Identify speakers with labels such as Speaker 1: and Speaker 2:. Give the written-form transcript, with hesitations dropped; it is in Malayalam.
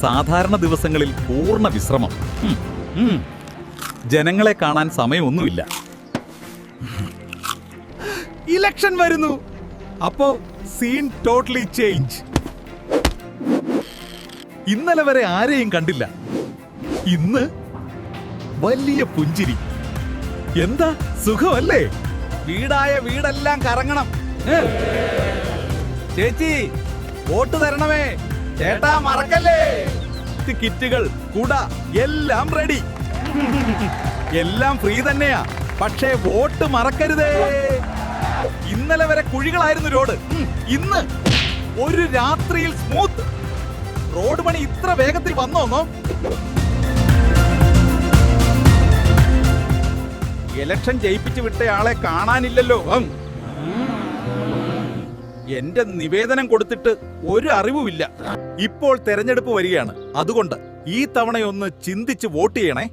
Speaker 1: സാധാരണ ദിവസങ്ങളിൽ പൂർണ്ണ വിശ്രമം. ജനങ്ങളെ കാണാൻ സമയമൊന്നുമില്ല. ഇലക്ഷൻ വരുന്നു. അപ്പോ സീൻ ടോട്ടലി ചേഞ്ച്. ഇന്നലെ വരെ ആരെയും കണ്ടില്ല. ഇന്ന് വലിയ പുഞ്ചിരി. എന്താ സുഖമല്ലേ? വീടായ വീടെല്ലാം കറങ്ങണം. ചേച്ചി വോട്ട് തരണമേ. ചേട്ടാ മറക്കല്ലേ. കിറ്റുകൾ കുട എല്ലാം റെഡി. എല്ലാം ഫ്രീ തന്നെയാ. പക്ഷേ വോട്ട് മറക്കരുതേ. ഇന്നലെ വരെ കുഴികളായിരുന്നു റോഡ്. ഇന്ന് ഒരു രാത്രിയിൽ സ്മൂത്ത്. റോഡ് പണി ഇത്ര വേഗത്തിൽ വന്നോന്നോ? ഇലക്ഷൻ ജയിപ്പിച്ചു വിട്ടയാളെ കാണാനില്ലല്ലോ. എന്റെ നിവേദനം കൊടുത്തിട്ട് ഒരു അറിവുമില്ല. ഇപ്പോൾ തെരഞ്ഞെടുപ്പ് വരികയാണ്. അതുകൊണ്ട് ഈ തവണയൊന്ന് ചിന്തിച്ച് വോട്ട് ചെയ്യണേ.